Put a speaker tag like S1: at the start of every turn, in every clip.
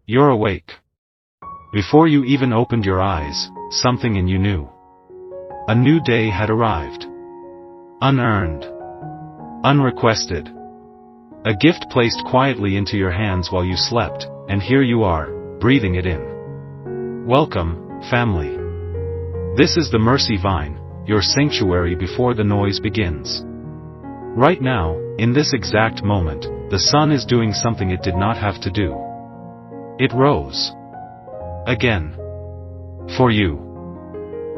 S1: You're awake. Before you even opened your eyes, something in you knew. A new day had arrived. Unearned. Unrequested. A gift placed quietly into your hands while you slept, and here you are, breathing it in. Welcome, family. This is the Mercy Vine, your sanctuary before the noise begins. Right now, in this exact moment, the sun is doing something it did not have to do. It rose. Again. For you.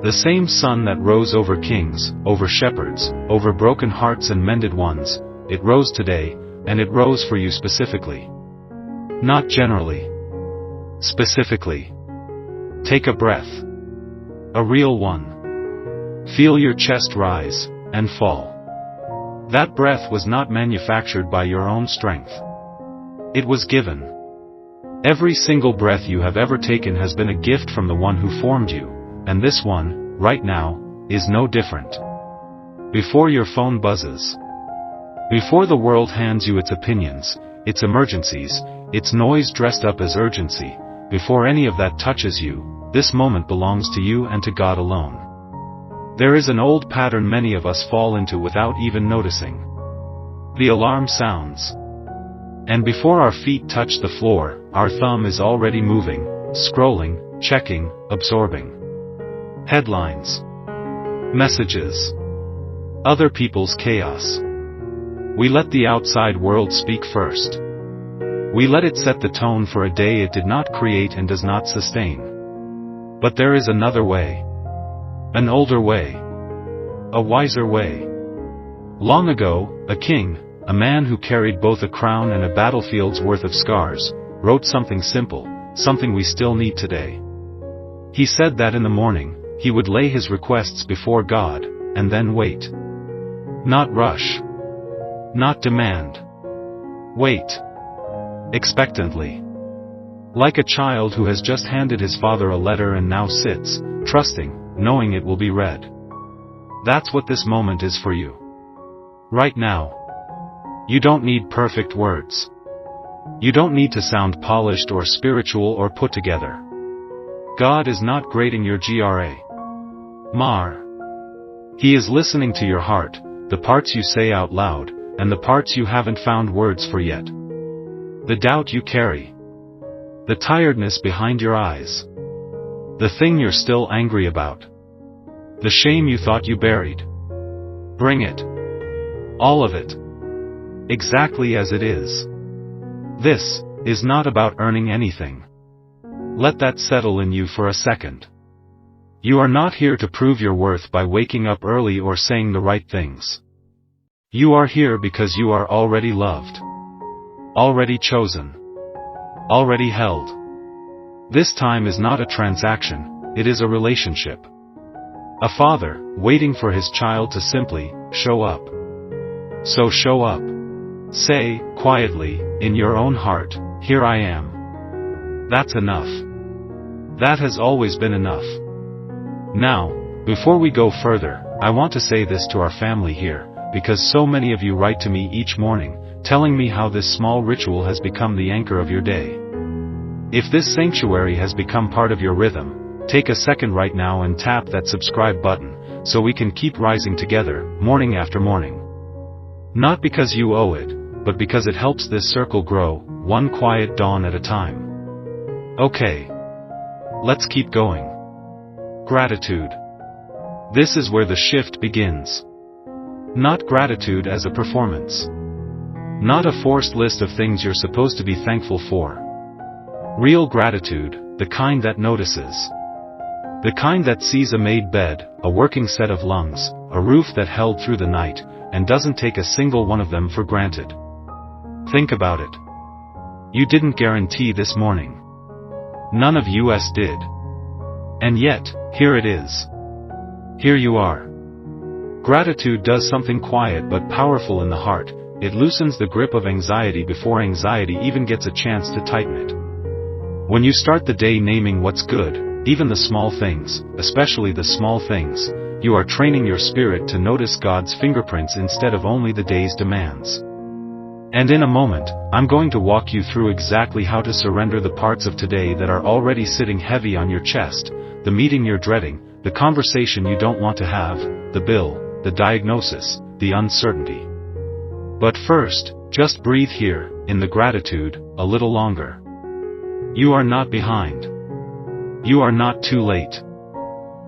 S1: The same sun that rose over kings, over shepherds, over broken hearts and mended ones, it rose today, and it rose for you specifically. Not generally. Specifically. Take a breath. A real one. Feel your chest rise, and fall. That breath was not manufactured by your own strength. It was given. Every single breath you have ever taken has been a gift from the one who formed you, and this one, right now, is no different. Before your phone buzzes. Before the world hands you its opinions, its emergencies, its noise dressed up as urgency, before any of that touches you, this moment belongs to you and to God alone. There is an old pattern many of us fall into without even noticing. The alarm sounds. And before our feet touch the floor, our thumb is already moving, scrolling, checking, absorbing. Headlines. Messages. Other people's chaos. We let the outside world speak first. We let it set the tone for a day it did not create and does not sustain. But there is another way. An older way. A wiser way. Long ago, a king, a man who carried both a crown and a battlefield's worth of scars, wrote something simple, something we still need today. He said that in the morning, he would lay his requests before God, and then wait. Not rush. Not demand. Wait. Expectantly. Like a child who has just handed his father a letter and now sits, trusting, knowing it will be read. That's what this moment is for you. Right now. You don't need perfect words. You don't need to sound polished or spiritual or put together. God is not grading your GRA. He is listening to your heart, the parts you say out loud, and the parts you haven't found words for yet. The doubt you carry. The tiredness behind your eyes. The thing you're still angry about. The shame you thought you buried. Bring it. All of it. Exactly as it is. This is not about earning anything. Let that settle in you for a second. You are not here to prove your worth by waking up early or saying the right things. You are here because you are already loved. Already chosen. Already held. This time is not a transaction, it is a relationship. A father, waiting for his child to simply show up. So show up. Say, quietly, in your own heart, here I am. That's enough. That has always been enough. Now, before we go further, I want to say this to our family here, because so many of you write to me each morning, telling me how this small ritual has become the anchor of your day. If this sanctuary has become part of your rhythm, take a second right now and tap that subscribe button, so we can keep rising together, morning after morning. Not because you owe it, but because it helps this circle grow, one quiet dawn at a time. Okay. Let's keep going. Gratitude. This is where the shift begins. Not gratitude as a performance. Not a forced list of things you're supposed to be thankful for. Real gratitude, the kind that notices. The kind that sees a made bed, a working set of lungs, a roof that held through the night, and doesn't take a single one of them for granted. Think about it. You didn't guarantee this morning. None of us did. And yet, here it is. Here you are. Gratitude does something quiet but powerful in the heart. It loosens the grip of anxiety before anxiety even gets a chance to tighten it. When you start the day naming what's good, even the small things, especially the small things, you are training your spirit to notice God's fingerprints instead of only the day's demands. And in a moment, I'm going to walk you through exactly how to surrender the parts of today that are already sitting heavy on your chest, the meeting you're dreading, the conversation you don't want to have, the bill, the diagnosis, the uncertainty. But first, just breathe here, in the gratitude, a little longer. You are not behind. You are not too late.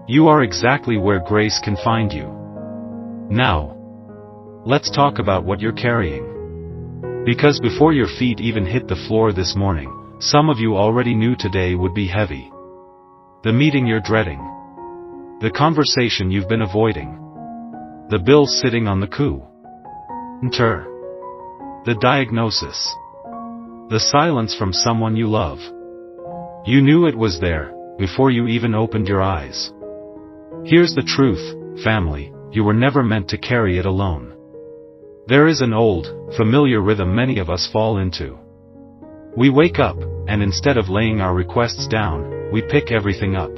S1: You are exactly where grace can find you. Now, let's talk about what you're carrying. Because before your feet even hit the floor this morning, some of you already knew today would be heavy. The meeting you're dreading. The conversation you've been avoiding. The bill sitting on the counter. The diagnosis. The silence from someone you love. You knew it was there, before you even opened your eyes. Here's the truth, family, you were never meant to carry it alone. There is an old, familiar rhythm many of us fall into. We wake up, and instead of laying our requests down, we pick everything up.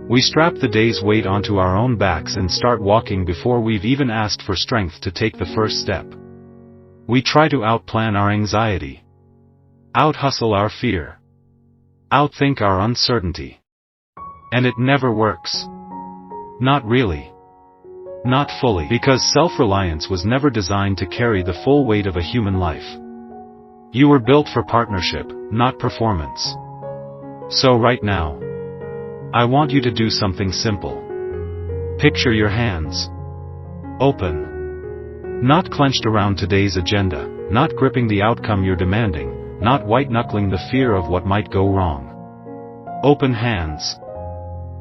S1: We strap the day's weight onto our own backs and start walking before we've even asked for strength to take the first step. We try to outplan our anxiety. Out-hustle our fear. Outthink our uncertainty. And it never works. Not really. Not fully, because self-reliance was never designed to carry the full weight of a human life. You were built for partnership, not performance. So right now, I want you to do something simple. Picture your hands. Open. Not clenched around today's agenda, not gripping the outcome you're demanding, not white-knuckling the fear of what might go wrong. Open hands.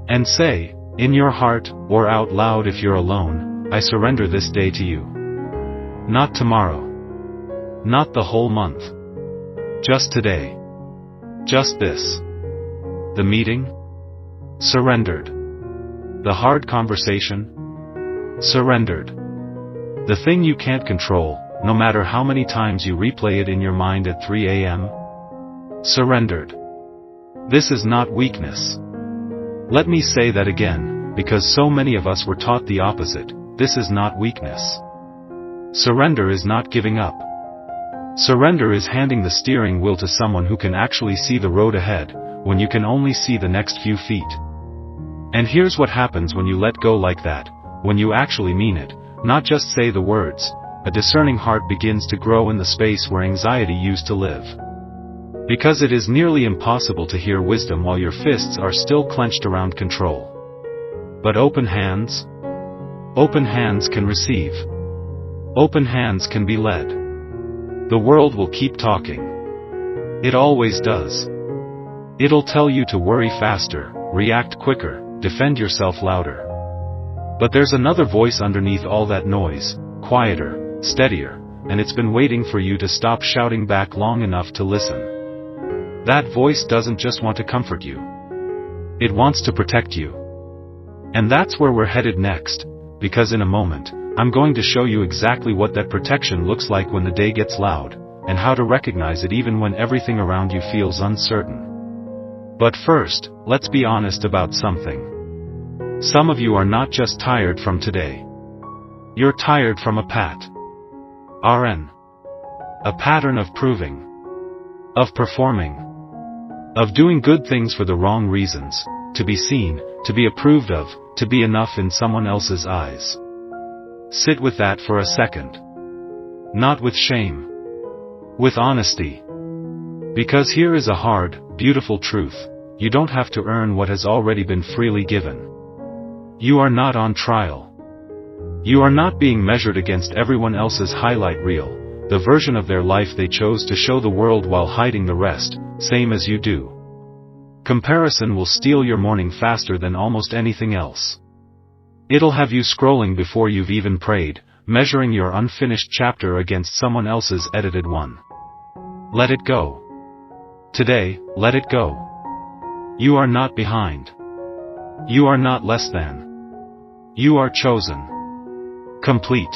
S1: And say, in your heart, or out loud if you're alone, I surrender this day to you. Not tomorrow. Not the whole month. Just today. Just this. The meeting? Surrendered. The hard conversation? Surrendered. The thing you can't control, no matter how many times you replay it in your mind at 3 a.m.? Surrendered. This is not weakness. Let me say that again, because so many of us were taught the opposite. This is not weakness. Surrender is not giving up. Surrender is handing the steering wheel to someone who can actually see the road ahead, when you can only see the next few feet. And here's what happens when you let go like that, when you actually mean it, not just say the words. A discerning heart begins to grow in the space where anxiety used to live. Because it is nearly impossible to hear wisdom while your fists are still clenched around control. But open hands? Open hands can receive. Open hands can be led. The world will keep talking. It always does. It'll tell you to worry faster, react quicker, defend yourself louder. But there's another voice underneath all that noise, quieter, steadier, and it's been waiting for you to stop shouting back long enough to listen. That voice doesn't just want to comfort you. It wants to protect you. And that's where we're headed next, because in a moment, I'm going to show you exactly what that protection looks like when the day gets loud, and how to recognize it even when everything around you feels uncertain. But first, let's be honest about something. Some of you are not just tired from today. You're tired from a pattern. A pattern of proving. Of performing. Of doing good things for the wrong reasons, to be seen, to be approved of, to be enough in someone else's eyes. Sit with that for a second. Not with shame. With honesty. Because here is a hard, beautiful truth. You don't have to earn what has already been freely given. You are not on trial. You are not being measured against everyone else's highlight reel, the version of their life they chose to show the world while hiding the rest, same as you do. Comparison will steal your morning faster than almost anything else. It'll have you scrolling before you've even prayed, measuring your unfinished chapter against someone else's edited one. Let it go. Today, let it go. You are not behind. You are not less than. You are chosen. Complete.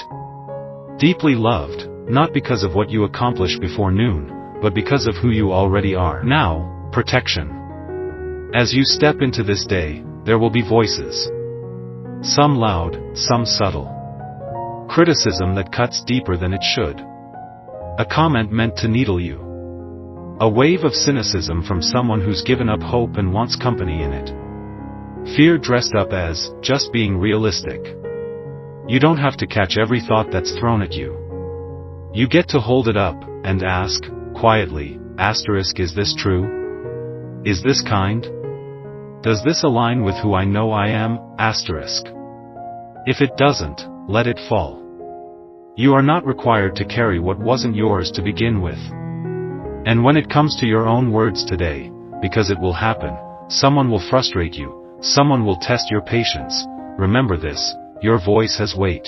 S1: Deeply loved, not because of what you accomplished before noon, but because of who you already are. Now, protection. As you step into this day, there will be voices. Some loud, some subtle. Criticism that cuts deeper than it should. A comment meant to needle you. A wave of cynicism from someone who's given up hope and wants company in it. Fear dressed up as just being realistic. You don't have to catch every thought that's thrown at you. You get to hold it up and ask, quietly, is this true? Is this kind? Does this align with who I know I am? If it doesn't, let it fall. You are not required to carry what wasn't yours to begin with. And when it comes to your own words today, because it will happen, someone will frustrate you, someone will test your patience, remember this, your voice has weight.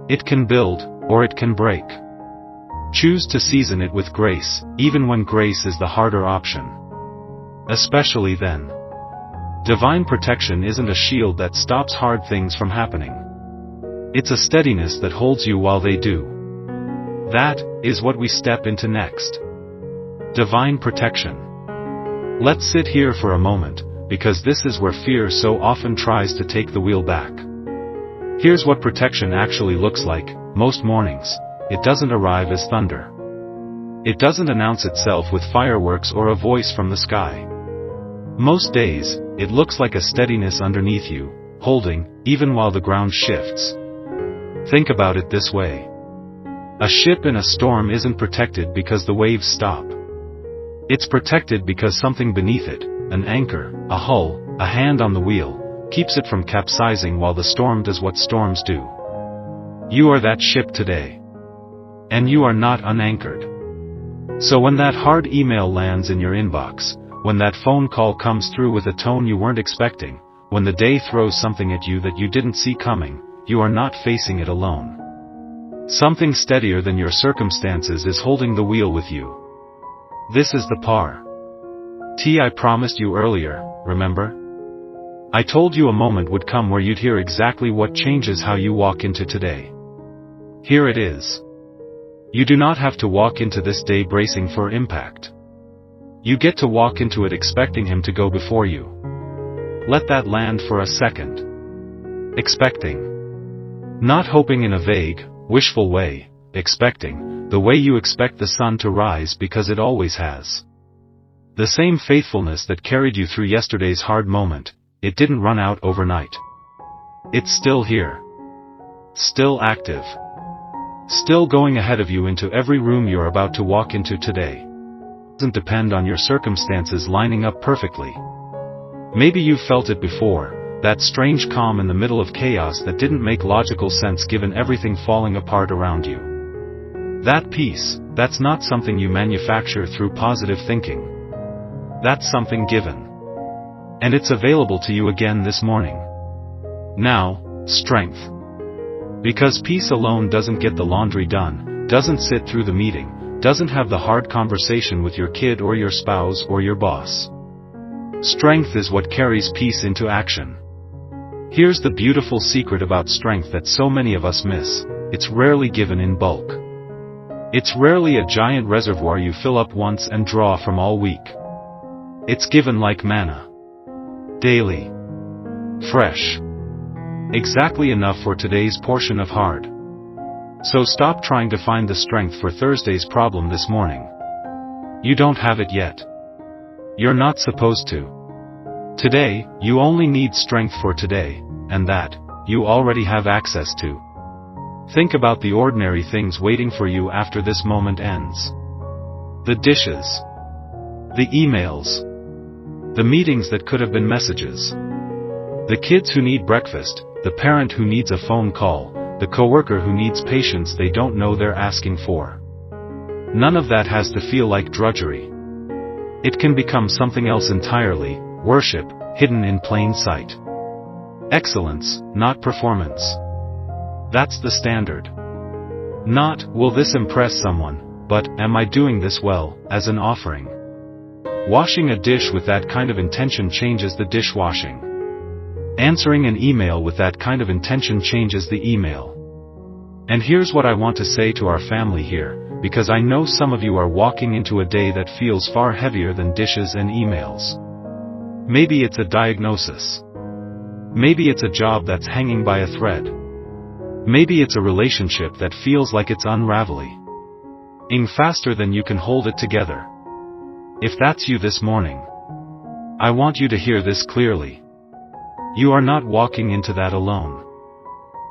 S1: It can build, or it can break. Choose to season it with grace, even when grace is the harder option. Especially then. Divine protection isn't a shield that stops hard things from happening. It's a steadiness that holds you while they do. That is what we step into next. Divine protection. Let's sit here for a moment, because this is where fear so often tries to take the wheel back. Here's what protection actually looks like. Most mornings, it doesn't arrive as thunder. It doesn't announce itself with fireworks or a voice from the sky. Most days, it looks like a steadiness underneath you, holding, even while the ground shifts. Think about it this way. A ship in a storm isn't protected because the waves stop. It's protected because something beneath it, an anchor, a hull, a hand on the wheel, keeps it from capsizing while the storm does what storms do. You are that ship today. And you are not unanchored. So when that hard email lands in your inbox, when that phone call comes through with a tone you weren't expecting, when the day throws something at you that you didn't see coming, you are not facing it alone. Something steadier than your circumstances is holding the wheel with you. This is the par. I promised you earlier, remember? I told you a moment would come where you'd hear exactly what changes how you walk into today. Here it is. You do not have to walk into this day bracing for impact. You get to walk into it expecting him to go before you. Let that land for a second. Expecting. Not hoping in a vague, wishful way, expecting, the way you expect the sun to rise because it always has. The same faithfulness that carried you through yesterday's hard moment, it didn't run out overnight. It's still here. Still active. Still going ahead of you into every room you're about to walk into today. It doesn't depend on your circumstances lining up perfectly. Maybe you've felt it before, that strange calm in the middle of chaos that didn't make logical sense given everything falling apart around you. That peace, that's not something you manufacture through positive thinking. That's something given. And it's available to you again this morning. Now, strength. Because peace alone doesn't get the laundry done, doesn't sit through the meeting, doesn't have the hard conversation with your kid or your spouse or your boss. Strength is what carries peace into action. Here's the beautiful secret about strength that so many of us miss: it's rarely given in bulk. It's rarely a giant reservoir you fill up once and draw from all week. It's given like manna. Daily. Fresh. Exactly enough for today's portion of hard. So stop trying to find the strength for Thursday's problem this morning. You don't have it yet. You're not supposed to. Today, you only need strength for today, and that, you already have access to. Think about the ordinary things waiting for you after this moment ends. The dishes. The emails. The meetings that could have been messages. The kids who need breakfast, the parent who needs a phone call, the coworker who needs patience they don't know they're asking for. None of that has to feel like drudgery. It can become something else entirely: worship, hidden in plain sight. Excellence, not performance. That's the standard. Not, will this impress someone, but, am I doing this well, as an offering. Washing a dish with that kind of intention changes the dishwashing. Answering an email with that kind of intention changes the email. And here's what I want to say to our family here, because I know some of you are walking into a day that feels far heavier than dishes and emails. Maybe it's a diagnosis. Maybe it's a job that's hanging by a thread. Maybe it's a relationship that feels like it's unraveling. ing faster than you can hold it together. If that's you this morning, I want you to hear this clearly. You are not walking into that alone.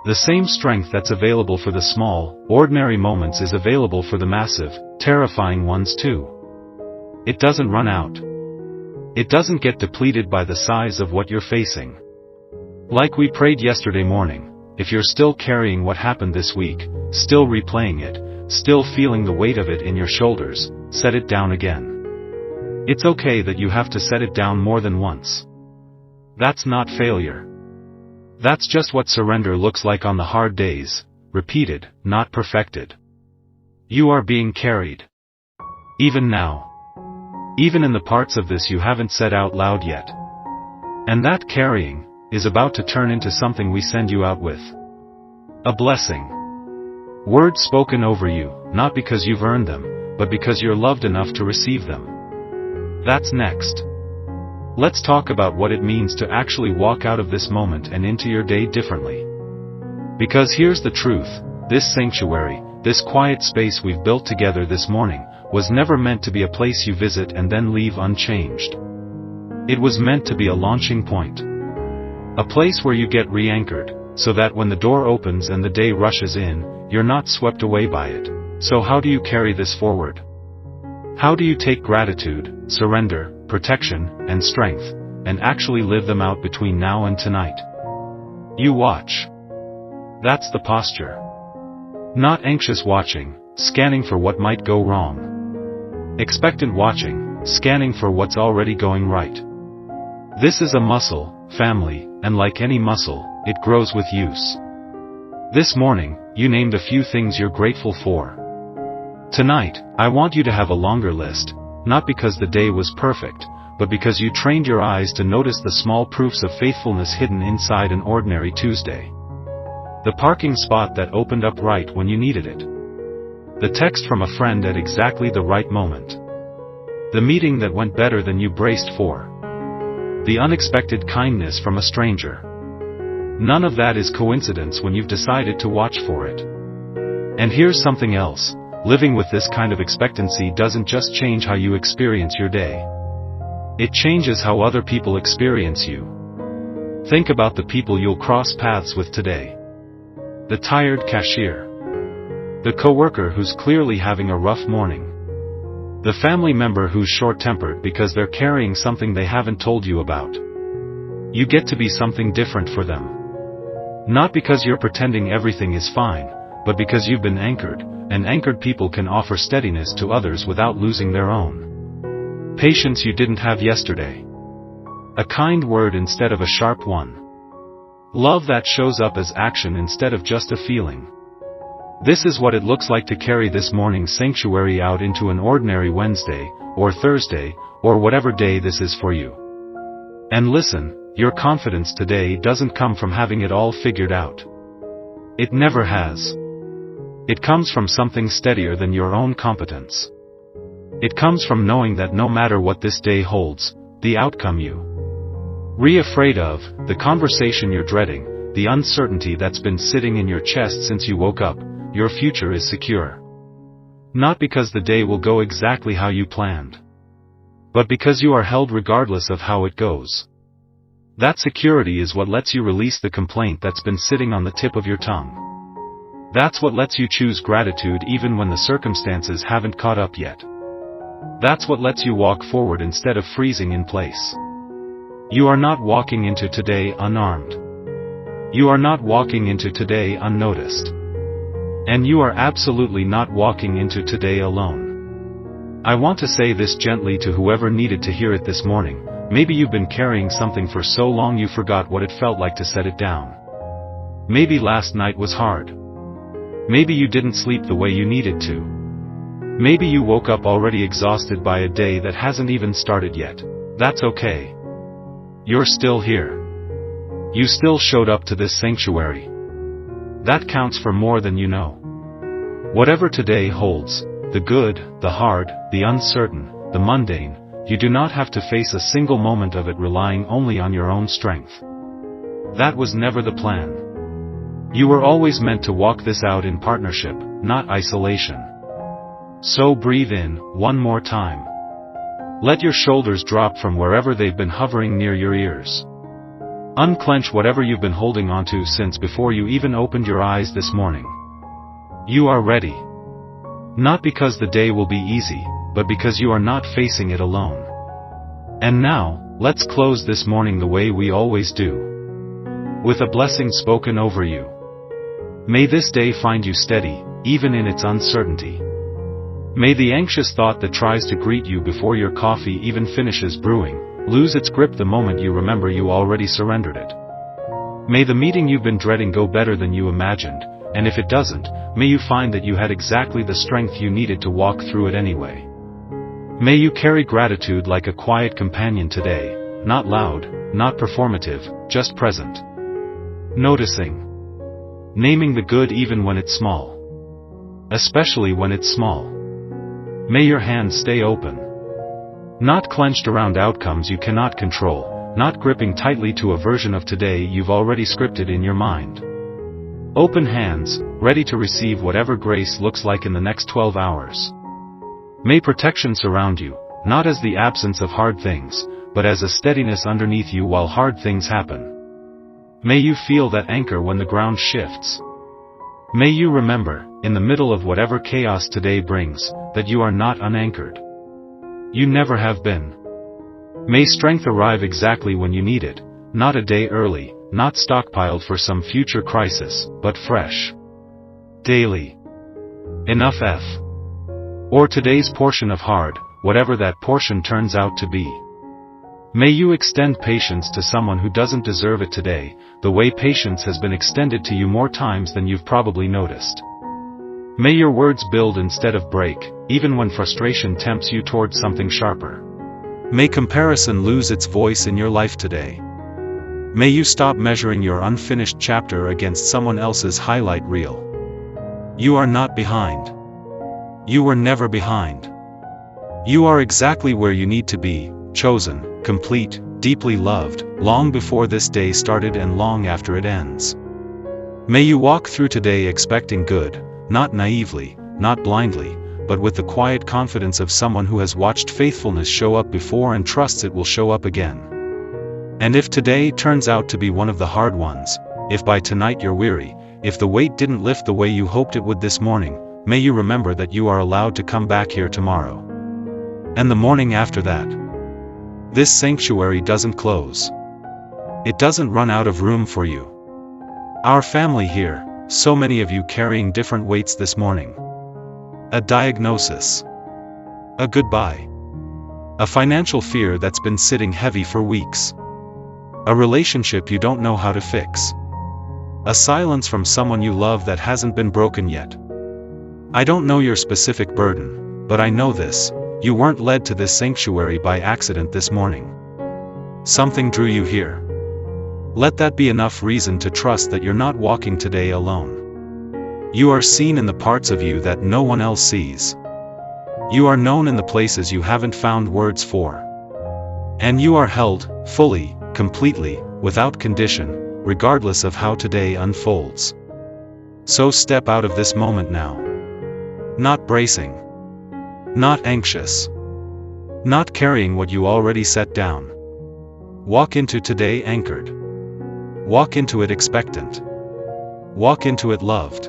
S1: The same strength that's available for the small, ordinary moments is available for the massive, terrifying ones too. It doesn't run out. It doesn't get depleted by the size of what you're facing. Like we prayed yesterday morning, if you're still carrying what happened this week, still replaying it, still feeling the weight of it in your shoulders, set it down again. It's okay that you have to set it down more than once. That's not failure. That's just what surrender looks like on the hard days, repeated, not perfected. You are being carried. Even now. Even in the parts of this you haven't said out loud yet. And that carrying is about to turn into something we send you out with. A blessing. Words spoken over you, not because you've earned them, but because you're loved enough to receive them. That's next. Let's talk about what it means to actually walk out of this moment and into your day differently. Because here's the truth, this sanctuary, this quiet space we've built together this morning, was never meant to be a place you visit and then leave unchanged. It was meant to be a launching point. A place where you get re-anchored, so that when the door opens and the day rushes in, you're not swept away by it. So how do you carry this forward? How do you take gratitude, surrender, protection, and strength, and actually live them out between now and tonight? You watch. That's the posture. Not anxious watching, scanning for what might go wrong. Expectant watching, scanning for what's already going right. This is a muscle, family, and like any muscle, it grows with use. This morning, you named a few things you're grateful for. Tonight, I want you to have a longer list, not because the day was perfect, but because you trained your eyes to notice the small proofs of faithfulness hidden inside an ordinary Tuesday. The parking spot that opened up right when you needed it. The text from a friend at exactly the right moment. The meeting that went better than you braced for. The unexpected kindness from a stranger. None of that is coincidence when you've decided to watch for it. And here's something else, living with this kind of expectancy doesn't just change how you experience your day. It changes how other people experience you. Think about the people you'll cross paths with today. The tired cashier. The coworker who's clearly having a rough morning. The family member who's short-tempered because they're carrying something they haven't told you about. You get to be something different for them. Not because you're pretending everything is fine, but because you've been anchored, and anchored people can offer steadiness to others without losing their own. Patience you didn't have yesterday. A kind word instead of a sharp one. Love that shows up as action instead of just a feeling. This is what it looks like to carry this morning's sanctuary out into an ordinary Wednesday, or Thursday, or whatever day this is for you. And listen, your confidence today doesn't come from having it all figured out. It never has. It comes from something steadier than your own competence. It comes from knowing that no matter what this day holds, the outcome you're afraid of, the conversation you're dreading, the uncertainty that's been sitting in your chest since you woke up, your future is secure. Not because the day will go exactly how you planned, but because you are held regardless of how it goes. That security is what lets you release the complaint that's been sitting on the tip of your tongue. That's what lets you choose gratitude even when the circumstances haven't caught up yet. That's what lets you walk forward instead of freezing in place. You are not walking into today unarmed. You are not walking into today unnoticed. And you are absolutely not walking into today alone. I want to say this gently to whoever needed to hear it this morning. Maybe you've been carrying something for so long you forgot what it felt like to set it down. Maybe last night was hard. Maybe you didn't sleep the way you needed to. Maybe you woke up already exhausted by a day that hasn't even started yet. That's okay. You're still here. You still showed up to this sanctuary. That counts for more than you know. Whatever today holds, the good, the hard, the uncertain, the mundane, you do not have to face a single moment of it relying only on your own strength. That was never the plan. You were always meant to walk this out in partnership, not isolation. So breathe in, one more time. Let your shoulders drop from wherever they've been hovering near your ears. Unclench whatever you've been holding onto since before you even opened your eyes this morning. You are ready. Not because the day will be easy, but because you are not facing it alone. And now, let's close this morning the way we always do. With a blessing spoken over you. May this day find you steady, even in its uncertainty. May the anxious thought that tries to greet you before your coffee even finishes brewing, lose its grip the moment you remember you already surrendered it. May the meeting you've been dreading go better than you imagined, and if it doesn't, may you find that you had exactly the strength you needed to walk through it anyway. May you carry gratitude like a quiet companion today, not loud, not performative, just present. Noticing. Naming the good even when it's small. Especially when it's small. May your hands stay open. Not clenched around outcomes you cannot control, not gripping tightly to a version of today you've already scripted in your mind. Open hands, ready to receive whatever grace looks like in the next 12 hours. May protection surround you, not as the absence of hard things, but as a steadiness underneath you while hard things happen. May you feel that anchor when the ground shifts. May you remember, in the middle of whatever chaos today brings, that you are not unanchored. You never have been. May strength arrive exactly when you need it, not a day early, not stockpiled for some future crisis, but fresh. Daily. Enough F. Or today's portion of hard, whatever that portion turns out to be. May you extend patience to someone who doesn't deserve it today, the way patience has been extended to you more times than you've probably noticed. May your words build instead of break, even when frustration tempts you towards something sharper. May comparison lose its voice in your life today. May you stop measuring your unfinished chapter against someone else's highlight reel. You are not behind. You were never behind. You are exactly where you need to be, chosen, complete, deeply loved, long before this day started and long after it ends. May you walk through today expecting good, not naively, not blindly, but with the quiet confidence of someone who has watched faithfulness show up before and trusts it will show up again. And if today turns out to be one of the hard ones, if by tonight you're weary, if the weight didn't lift the way you hoped it would this morning, may you remember that you are allowed to come back here tomorrow. And the morning after that. This sanctuary doesn't close. It doesn't run out of room for you. Our family here, so many of you carrying different weights this morning. A diagnosis. A goodbye. A financial fear that's been sitting heavy for weeks. A relationship you don't know how to fix. A silence from someone you love that hasn't been broken yet. I don't know your specific burden, but I know this. You weren't led to this sanctuary by accident this morning. Something drew you here. Let that be enough reason to trust that you're not walking today alone. You are seen in the parts of you that no one else sees. You are known in the places you haven't found words for. And you are held, fully, completely, without condition, regardless of how today unfolds. So step out of this moment now. Not bracing. Not anxious. Not carrying what you already set down. Walk into today anchored. Walk into it expectant. Walk into it loved.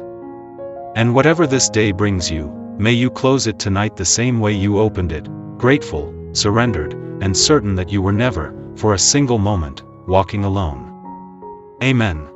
S1: And whatever this day brings you, may you close it tonight the same way you opened it, grateful, surrendered, and certain that you were never, for a single moment, walking alone. Amen.